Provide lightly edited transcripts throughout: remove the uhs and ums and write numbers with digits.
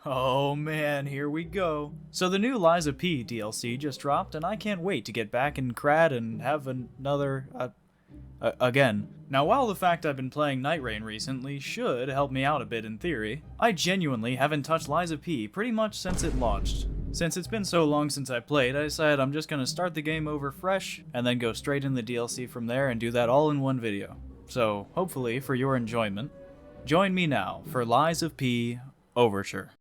Oh man, here we go. So the new Lies of P DLC just dropped, and I can't wait to get back in Crad and have another, again. Now while the fact I've been playing Night Rain recently should help me out a bit in theory, I genuinely haven't touched Lies of P pretty much since it launched. Since it's been so long since I played, I decided I'm just gonna start the game over fresh, and then go straight in the DLC from there and do that all in one video. So, hopefully, for your enjoyment, join me now for Lies of P Overture.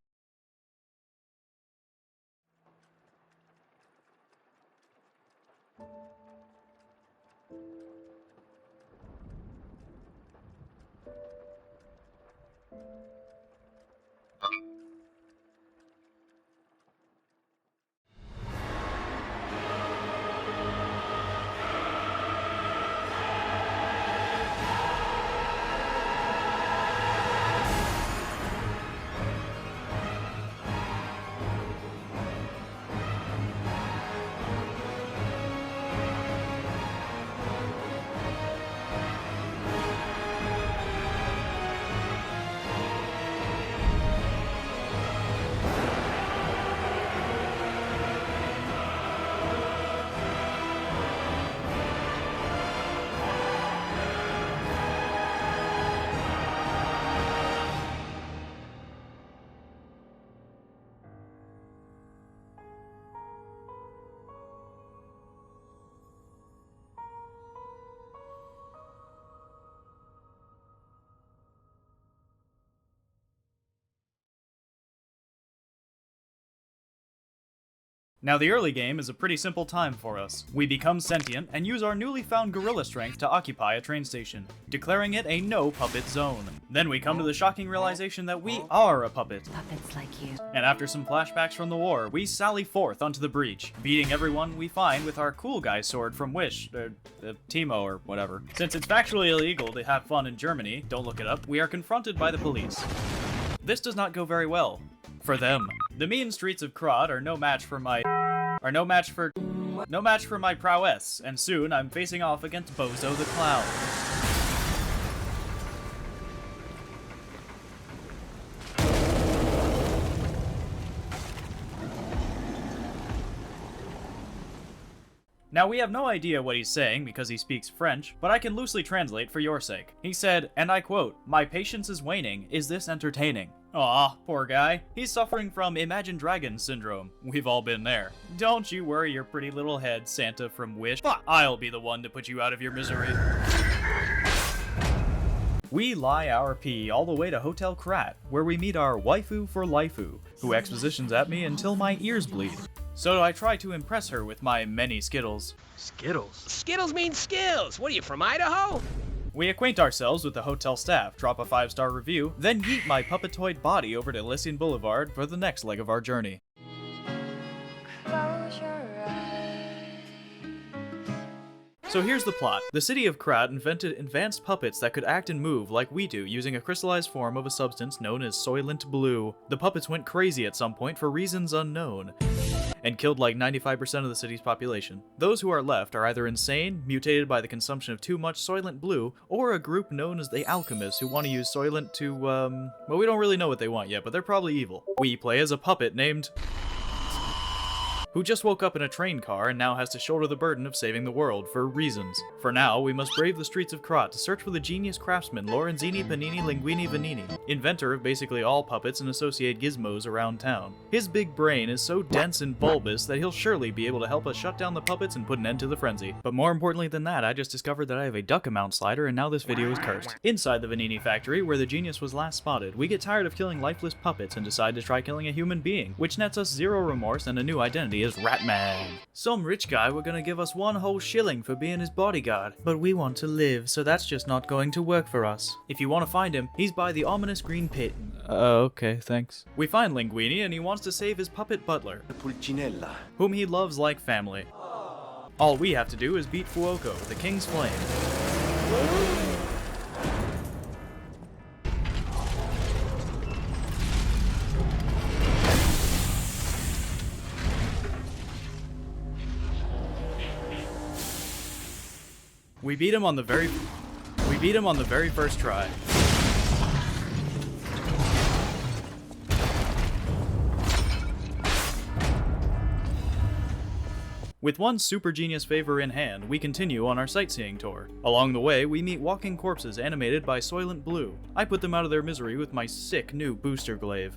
Now the early game is a pretty simple time for us. We become sentient and use our newly found gorilla strength to occupy a train station, declaring it a no puppet zone. Then we come to the shocking realization that we are a puppet. Puppets like you. And after some flashbacks from the war, we sally forth onto the breach, beating everyone we find with our cool guy sword from Wish, Timo or whatever. Since it's factually illegal to have fun in Germany, don't look it up, we are confronted by the police. This does not go very well. For them. The mean streets of Krod are no match for my prowess, and soon I'm facing off against Bozo the Clown. Now, we have no idea what he's saying because he speaks French, but I can loosely translate for your sake. He said, and I quote, "My patience is waning. Is this entertaining?" Aw, poor guy. He's suffering from Imagine Dragons syndrome. We've all been there. Don't you worry your pretty little head, Santa from Wish. Fuck, I'll be the one to put you out of your misery. We lie our pee all the way to Hotel Krat, where we meet our waifu for laifu, who expositions at me until my ears bleed. So I try to impress her with my many Skittles. Skittles? Skittles mean skills! What are you, from Idaho? We acquaint ourselves with the hotel staff, drop a 5-star review, then yeet my puppetoid body over to Elysian Boulevard for the next leg of our journey. Close your eyes. So here's the plot. The city of Krat invented advanced puppets that could act and move like we do using a crystallized form of a substance known as Soylent blue. The puppets went crazy at some point for reasons unknown, and killed like 95% of the city's population. Those who are left are either insane, mutated by the consumption of too much Soylent blue, or a group known as the Alchemists who want to use Soylent to, well, we don't really know what they want yet, but they're probably evil. We play as a puppet named... who just woke up in a train car and now has to shoulder the burden of saving the world for reasons. For now, we must brave the streets of Krat to search for the genius craftsman Lorenzini Panini Linguini Vanini, inventor of basically all puppets and associated gizmos around town. His big brain is so dense and bulbous that he'll surely be able to help us shut down the puppets and put an end to the frenzy. But more importantly than that, I just discovered that I have a duck amount slider and now this video is cursed. Inside the Vanini factory, where the genius was last spotted, we get tired of killing lifeless puppets and decide to try killing a human being, which nets us zero remorse and a new identity as Ratman. Some rich guy were gonna give us 1 whole shilling for being his bodyguard, but we want to live, so that's just not going to work for us. If you want to find him, he's by the ominous green pit. Okay, thanks. We find Linguini and he wants to save his puppet butler, Pulcinella, whom he loves like family. All we have to do is beat Fuoco, the King's Flame. We beat him on the very first try. With one super genius favor in hand, we continue on our sightseeing tour. Along the way, we meet walking corpses animated by Soylent Blue. I put them out of their misery with my sick new booster glaive.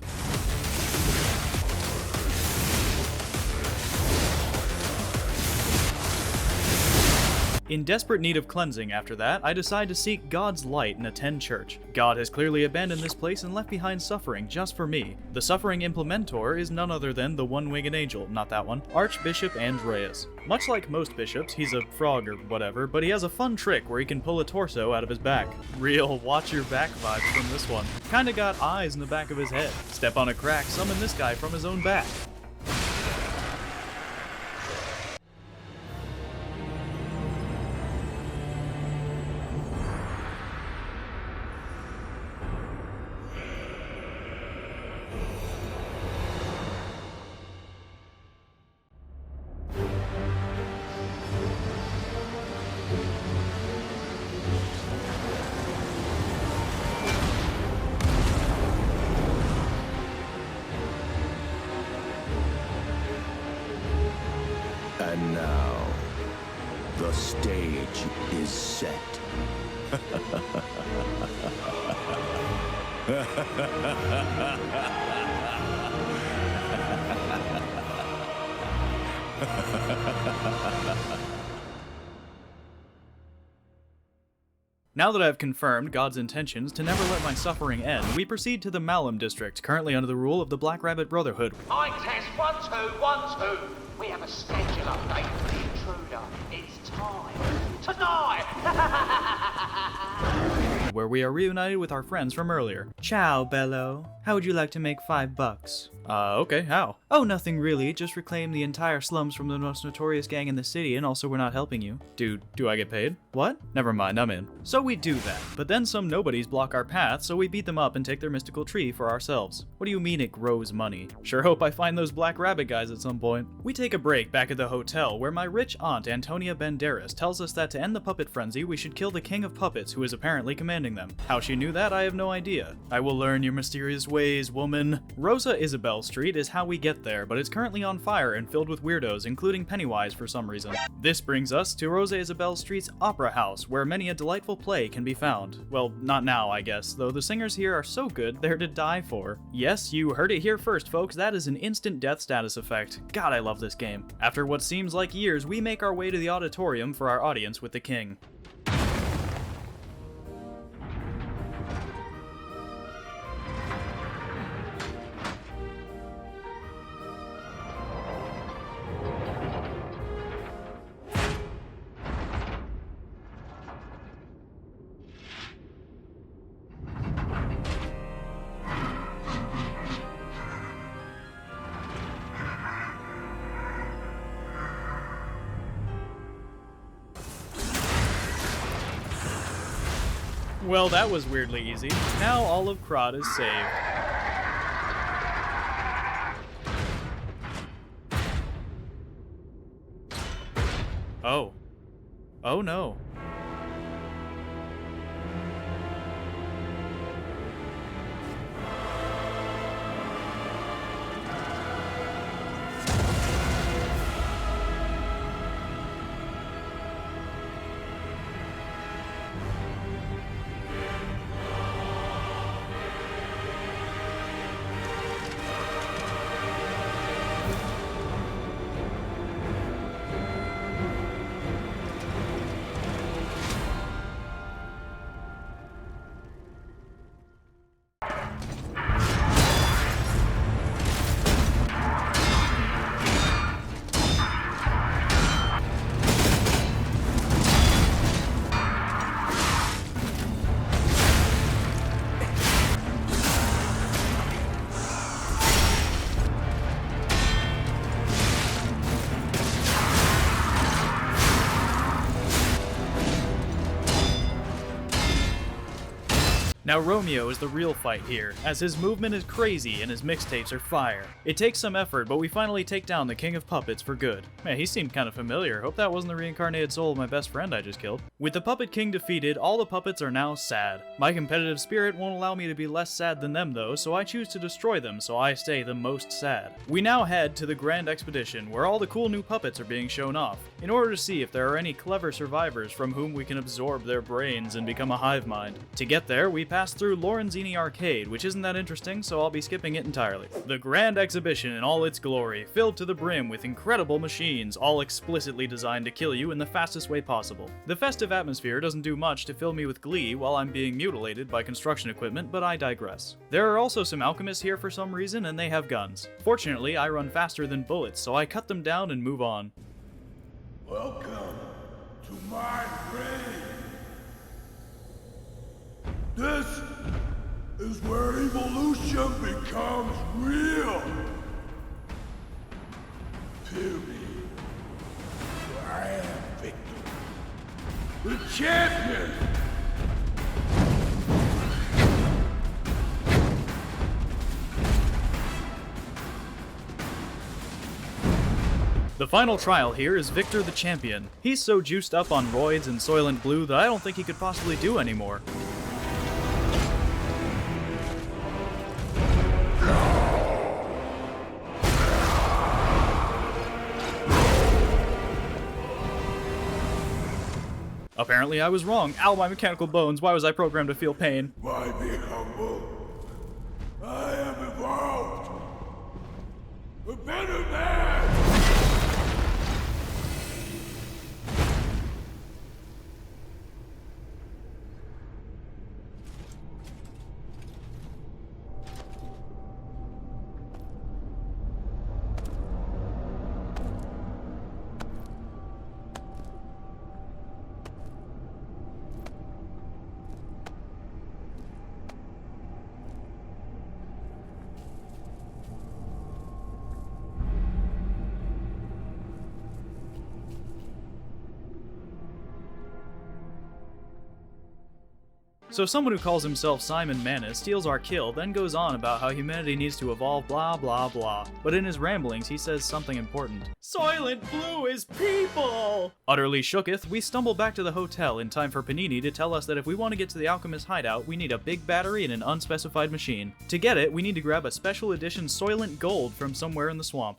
In desperate need of cleansing after that, I decide to seek God's light and attend church. God has clearly abandoned this place and left behind suffering just for me. The suffering implementor is none other than the one-winged angel, not that one, Archbishop Andreas. Much like most bishops, he's a frog or whatever, but he has a fun trick where he can pull a torso out of his back. Real watch your back vibes from this one. Kinda got eyes in the back of his head. Step on a crack, summon this guy from his own back. And now, the stage is set. Now that I've confirmed God's intentions to never let my suffering end, we proceed to the Malum district, currently under the rule of the Black Rabbit Brotherhood. Mic test 1 2 1 2. We have a schedule update for the intruder. It's time to die. Where we are reunited with our friends from earlier. Ciao, Bello. How would you like to make $5? Okay, how? Oh, nothing really. Just reclaim the entire slums from the most notorious gang in the city, and also we're not helping you. Do I get paid? What? Never mind, I'm in. So we do that, but then some nobodies block our path, so we beat them up and take their mystical tree for ourselves. What do you mean it grows money? Sure hope I find those Black Rabbit guys at some point. We take a break back at the hotel, where my rich aunt Antonia Banderas tells us that to end the puppet frenzy, we should kill the king of puppets, who is apparently commanding them. How she knew that, I have no idea. I will learn your mysterious ways, woman. Rosa Isabel Street is how we get there, but it's currently on fire and filled with weirdos, including Pennywise for some reason. This brings us to Rosa Isabel Street's Opera House, where many a delightful play can be found. Well, not now, I guess, though the singers here are so good, they're to die for. Yes, you heard it here first, folks, that is an instant death status effect. God, I love this game. After what seems like years, we make our way to the auditorium for our audience with the king. Well, that was weirdly easy. Now all of Krod is saved. Oh. Oh no. Now Romeo is the real fight here, as his movement is crazy and his mixtapes are fire. It takes some effort, but we finally take down the king of puppets for good. Man, he seemed kind of familiar. Hope that wasn't the reincarnated soul of my best friend I just killed. With the puppet king defeated, all the puppets are now sad. My competitive spirit won't allow me to be less sad than them though, so I choose to destroy them so I stay the most sad. We now head to the Grand Expedition, where all the cool new puppets are being shown off, in order to see if there are any clever survivors from whom we can absorb their brains and become a hive mind. To get there, we pass through Lorenzini Arcade, which isn't that interesting, so I'll be skipping it entirely. The Grand Exhibition in all its glory, filled to the brim with incredible machines, all explicitly designed to kill you in the fastest way possible. The festive atmosphere doesn't do much to fill me with glee while I'm being mutilated by construction equipment, but I digress. There are also some alchemists here for some reason, and they have guns. Fortunately, I run faster than bullets, so I cut them down and move on. Welcome to my brain. This is where evolution becomes real. Feel me. I am Victor, the champion. The final trial here is Victor the Champion. He's so juiced up on roids and Soylent Blue that I don't think he could possibly do anymore. Apparently I was wrong. Ow, my mechanical bones. Why was I programmed to feel pain? Why be humble? I am evolved. A better man. So someone who calls himself Simon Manus steals our kill, then goes on about how humanity needs to evolve blah blah blah. But in his ramblings he says something important. Soylent Blue is people! Utterly shooketh, we stumble back to the hotel in time for Panini to tell us that if we want to get to the Alchemist hideout, we need a big battery and an unspecified machine. To get it, we need to grab a special edition Soylent Gold from somewhere in the swamp.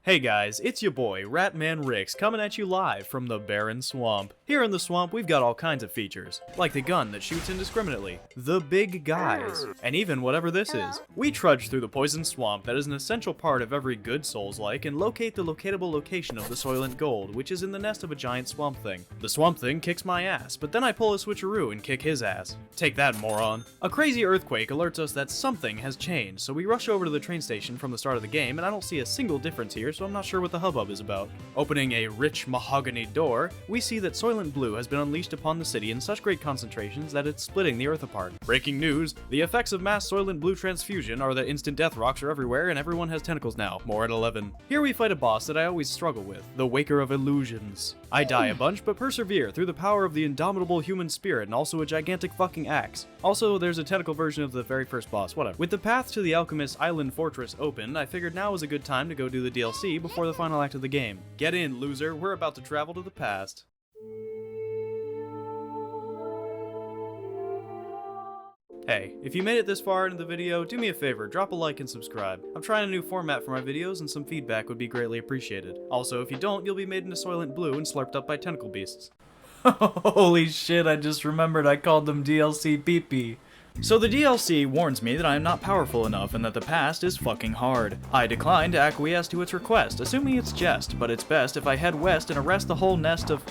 Hey guys, it's your boy, Ratman Ryx, coming at you live from the barren swamp. Here in the swamp, we've got all kinds of features, like the gun that shoots indiscriminately, the big guys, and even whatever this is. We trudge through the poison swamp that is an essential part of every good Souls-like and locate the locatable location of the Soylent Gold, which is in the nest of a giant swamp thing. The swamp thing kicks my ass, but then I pull a switcheroo and kick his ass. Take that, moron. A crazy earthquake alerts us that something has changed, so we rush over to the train station from the start of the game, and I don't see a single difference here, so I'm not sure what the hubbub is about. Opening a rich mahogany door, we see that Soylent Blue has been unleashed upon the city in such great concentrations that it's splitting the earth apart. Breaking news, the effects of mass Soylent Blue transfusion are that instant death rocks are everywhere and everyone has tentacles now. More at 11. Here we fight a boss that I always struggle with, the Waker of Illusions. I die a bunch, but persevere through the power of the indomitable human spirit and also a gigantic fucking axe. Also, there's a tentacle version of the very first boss, whatever. With the path to the Alchemist Island Fortress open, I figured now was a good time to go do the DLC before the final act of the game. Get in, loser, we're about to travel to the past. Hey, if you made it this far into the video, do me a favor, drop a like and subscribe. I'm trying a new format for my videos and some feedback would be greatly appreciated. Also, if you don't, you'll be made into Soylent Blue and slurped up by tentacle beasts. Holy shit, I just remembered I called them DLC PP. So the DLC warns me that I am not powerful enough and that the past is fucking hard. I decline to acquiesce to its request, assuming it's jest, but it's best if I head west and arrest the whole nest of...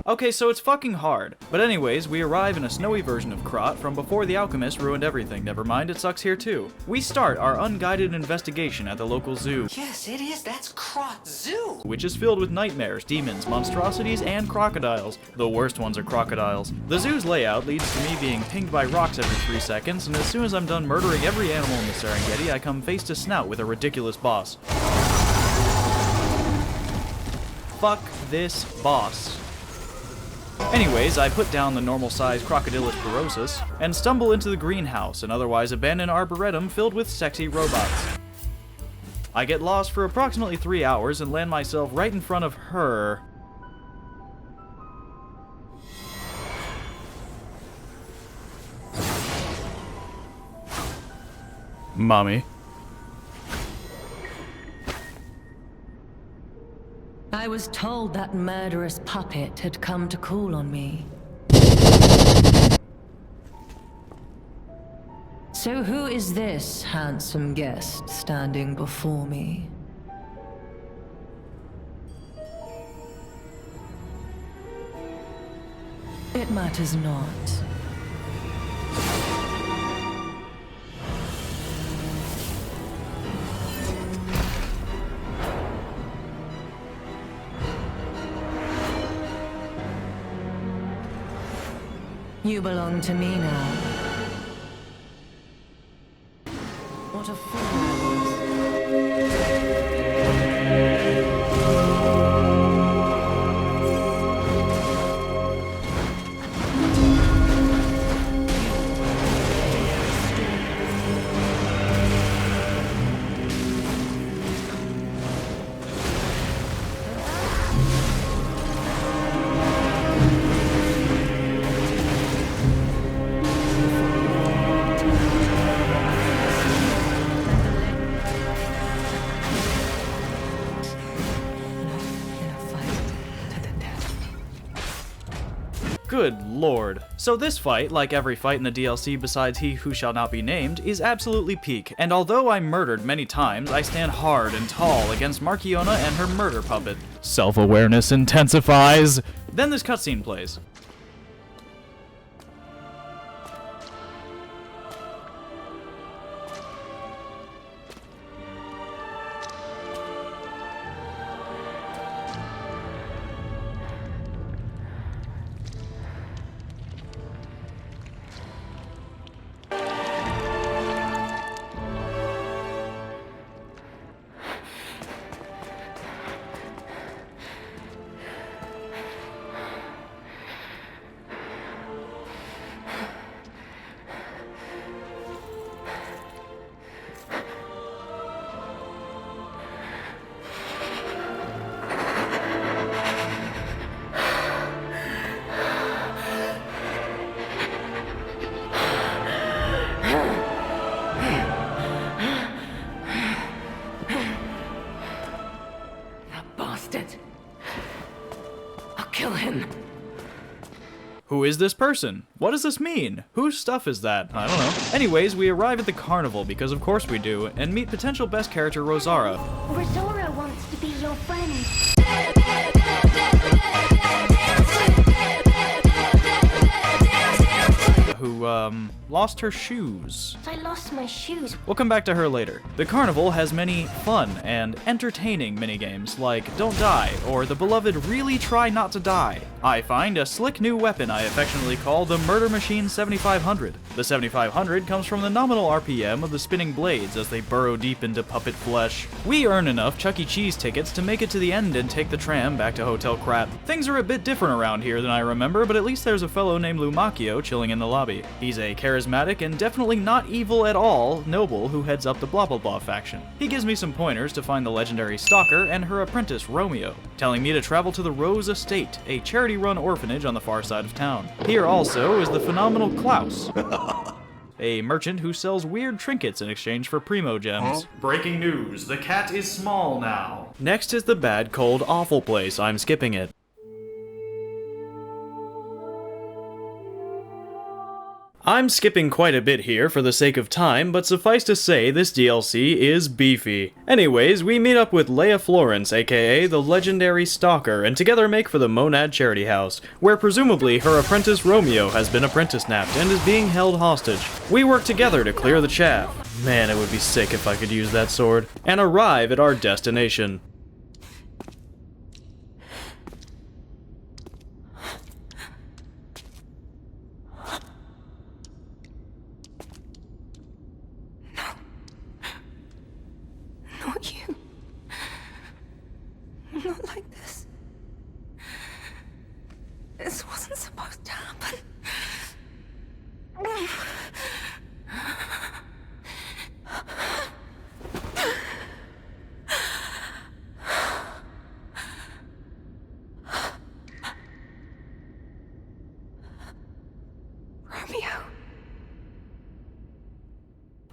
Okay, so it's fucking hard. But anyways, we arrive in a snowy version of Krat from before the alchemist ruined everything. Never mind, it sucks here too. We start our unguided investigation at the local zoo, Yes, it is. That's Krat Zoo. which is filled with nightmares, demons, monstrosities, and crocodiles. The worst ones are crocodiles. The zoo's layout leads to me being pinged by rocks every 3 seconds, and as soon as I'm done murdering every animal in the Serengeti, I come face to snout with a ridiculous boss. Fuck this boss. Anyways, I put down the normal-sized Crocodilus porosus and stumble into the greenhouse, an otherwise abandoned arboretum filled with sexy robots. I get lost for approximately 3 hours and land myself right in front of her. Mommy. I was told that murderous puppet had come to call on me. So who is this handsome guest standing before me? It matters not. You belong to me now. What a fool I was. Good lord. So this fight, like every fight in the DLC besides He Who Shall Not Be Named, is absolutely peak, and although I'm murdered many times, I stand hard and tall against Markiona and her murder puppet. Self-awareness intensifies! Then this cutscene plays. Kill him. Who is this person? What does this mean? Whose stuff is that? I don't know. Anyways, we arrive at the carnival, because of course we do, and meet potential best character Rosara. Rosara wants to be your friend. Who, lost her shoes. I lost my shoes. We'll come back to her later. The carnival has many fun and entertaining minigames like Don't Die or the beloved Really Try Not to Die. I find a slick new weapon I affectionately call the Murder Machine 7500. The 7500 comes from the nominal RPM of the spinning blades as they burrow deep into puppet flesh. We earn enough Chuck E. Cheese tickets to make it to the end and take the tram back to Hotel Krat. Things are a bit different around here than I remember, but at least there's a fellow named Lumacchio chilling in the lobby. He's a charismatic and definitely not evil at all noble who heads up the blah blah blah faction. He gives me some pointers to find the legendary Stalker and her apprentice Romeo, telling me to travel to the Rose Estate, a charity-run orphanage on the far side of town. Here also is the phenomenal Klaus, a merchant who sells weird trinkets in exchange for primo gems. Breaking news, the cat is small now. Next is the bad, cold, awful place. I'm skipping it. I'm skipping quite a bit here for the sake of time, but suffice to say this DLC is beefy. Anyways, we meet up with Leia Florence, aka the legendary Stalker, and together make for the Monad Charity House, where presumably her apprentice Romeo has been apprentice-napped and is being held hostage. We work together to clear the chaff. Man, it would be sick if I could use that sword. And arrive at our destination. Not you. Not like this. This wasn't supposed to happen. Romeo.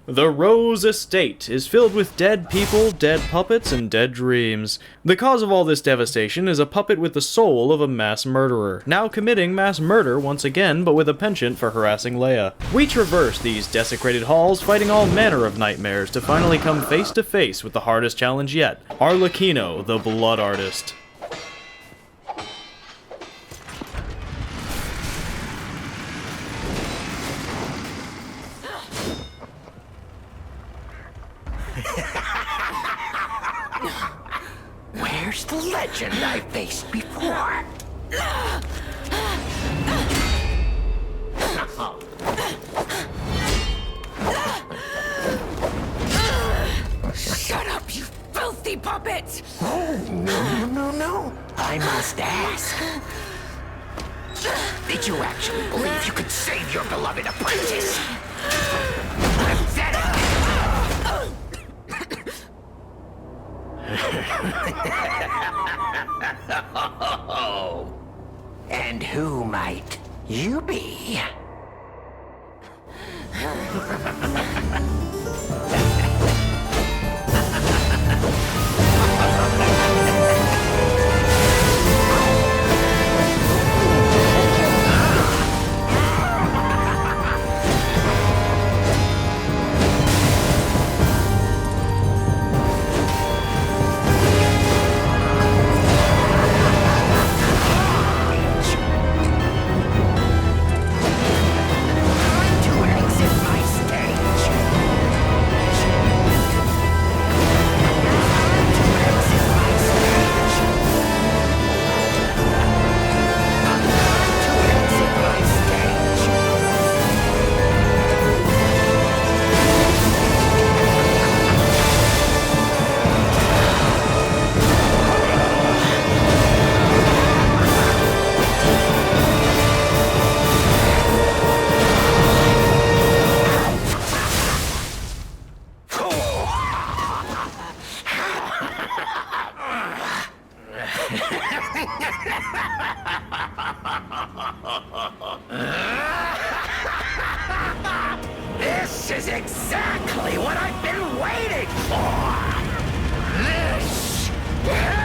The Rose Estate is filled with dead people, dead puppets, and dead dreams. The cause of all this devastation is a puppet with the soul of a mass murderer, now committing mass murder once again, but with a penchant for harassing Leia. We traverse these desecrated halls, fighting all manner of nightmares to finally come face to face with the hardest challenge yet, Arlecchino, the Blood Artist. Where's the legend I faced before? Shut up, you filthy puppet! Oh, no. I must ask. Did you actually believe you could save your beloved apprentice? Pathetic! And who might you be? This is exactly what I've been waiting for! This pain!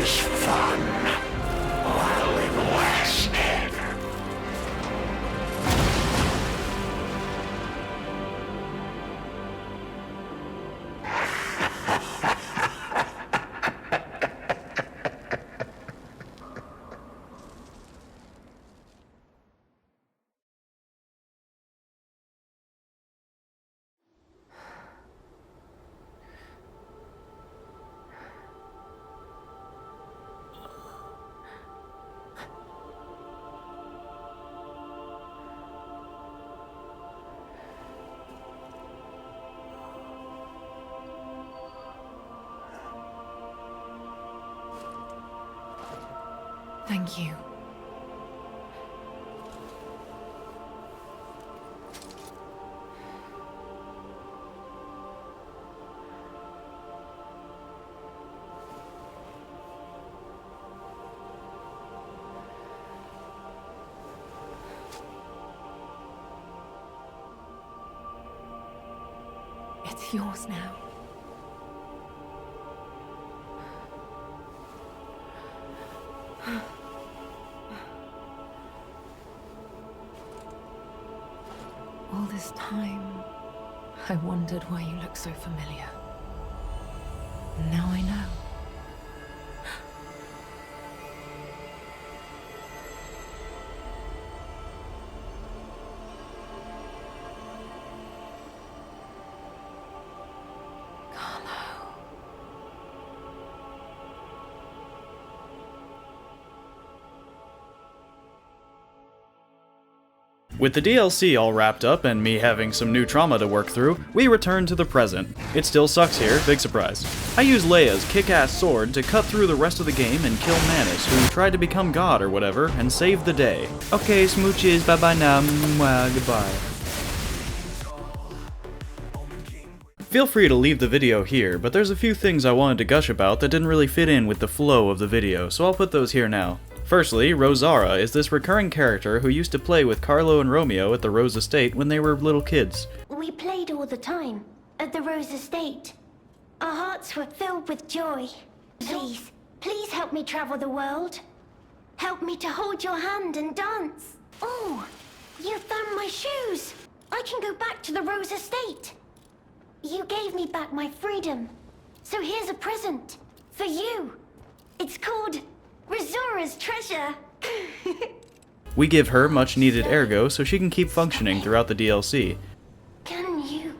is fun while in West. Thank you. It's yours now. All this time, I wondered why you look so familiar. And now I know. With the DLC all wrapped up and me having some new trauma to work through, we return to the present. It still sucks here, big surprise. I use Leia's kick-ass sword to cut through the rest of the game and kill Manus, who tried to become God or whatever, and save the day. Okay, smooches, bye-bye now, mwah, goodbye. Feel free to leave the video here, but there's a few things I wanted to gush about that didn't really fit in with the flow of the video, so I'll put those here now. Firstly, Rosara is this recurring character who used to play with Carlo and Romeo at the Rose Estate when they were little kids. We played all the time at the Rose Estate. Our hearts were filled with joy. Please, please help me travel the world. Help me to hold your hand and dance. Oh, you found my shoes. I can go back to the Rose Estate. You gave me back my freedom. So here's a present for you. It's called Ryxbar's treasure. We give her much needed ergo so she can keep functioning throughout the DLC. Can you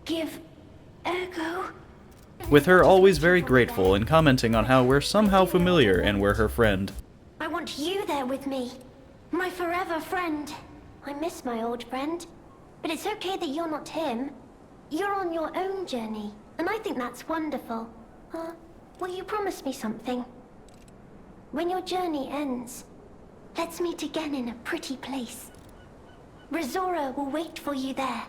give ergo? With her always very grateful and commenting on how we're somehow familiar and we're her friend. I want you there with me. My forever friend. I miss my old friend. But it's okay that you're not him. You're on your own journey. And I think that's wonderful. Will you promise me something? When your journey ends, let's meet again in a pretty place. Ryxbar will wait for you there.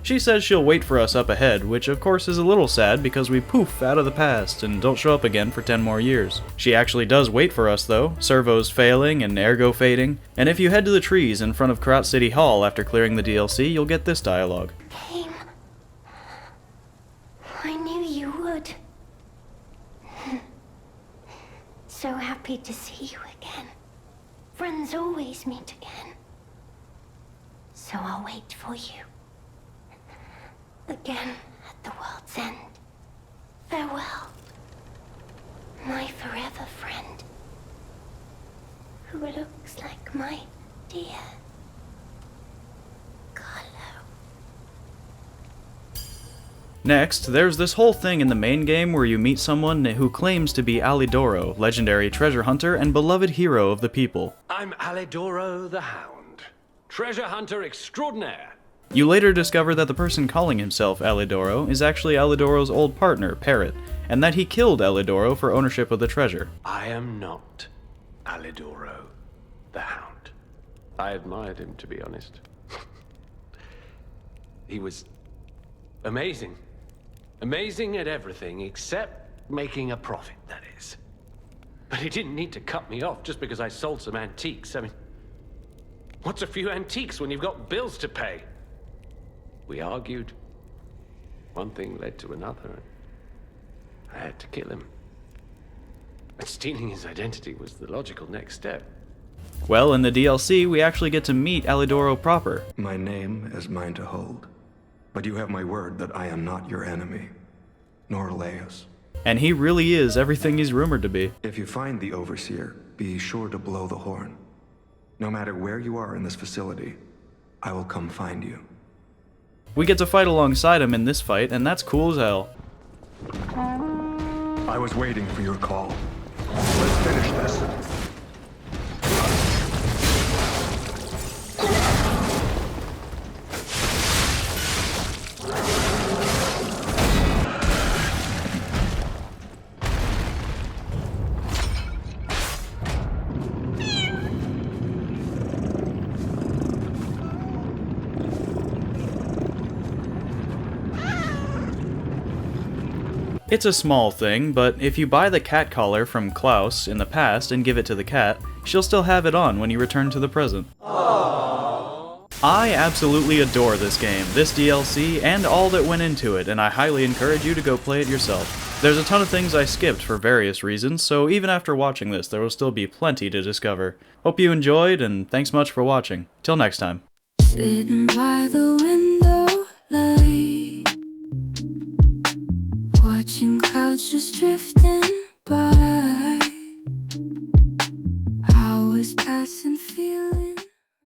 She says she'll wait for us up ahead, which of course is a little sad because we poof out of the past and don't show up again for 10 more years. She actually does wait for us though, servos failing and ergo fading, and if you head to the trees in front of Krat City Hall after clearing the DLC, you'll get this dialogue. Came. I knew you would. So happy to see you again. Friends always meet again. So I'll wait for you. Again at the world's end. Farewell. My forever friend. Who looks like my dear Carlo. Next, there's this whole thing in the main game where you meet someone who claims to be Alidoro, legendary treasure hunter and beloved hero of the people. I'm Alidoro the Hound, treasure hunter extraordinaire. You later discover that the person calling himself Alidoro is actually Alidoro's old partner, Parrot, and that he killed Alidoro for ownership of the treasure. I am not Alidoro the Hound. I admired him, to be honest. He was amazing. Amazing at everything except making a profit, that is. But he didn't need to cut me off just because I sold some antiques. I mean, what's a few antiques when you've got bills to pay? We argued. One thing led to another. I had to kill him. Stealing his identity was the logical next step. Well, in the DLC, we actually get to meet Alidoro proper. My name is mine to hold, but you have my word that I am not your enemy, nor Leia's. And he really is everything he's rumored to be. If you find the Overseer, be sure to blow the horn. No matter where you are in this facility, I will come find you. We get to fight alongside him in this fight, and that's cool as hell. I was waiting for your call. Let's finish this. It's a small thing, but if you buy the cat collar from Klaus in the past and give it to the cat, she'll still have it on when you return to the present. Aww. I absolutely adore this game, this DLC, and all that went into it, and I highly encourage you to go play it yourself. There's a ton of things I skipped for various reasons, so even after watching this, there will still be plenty to discover. Hope you enjoyed, and thanks much for watching. Till next time. Sitting by the window light, watching clouds just drifting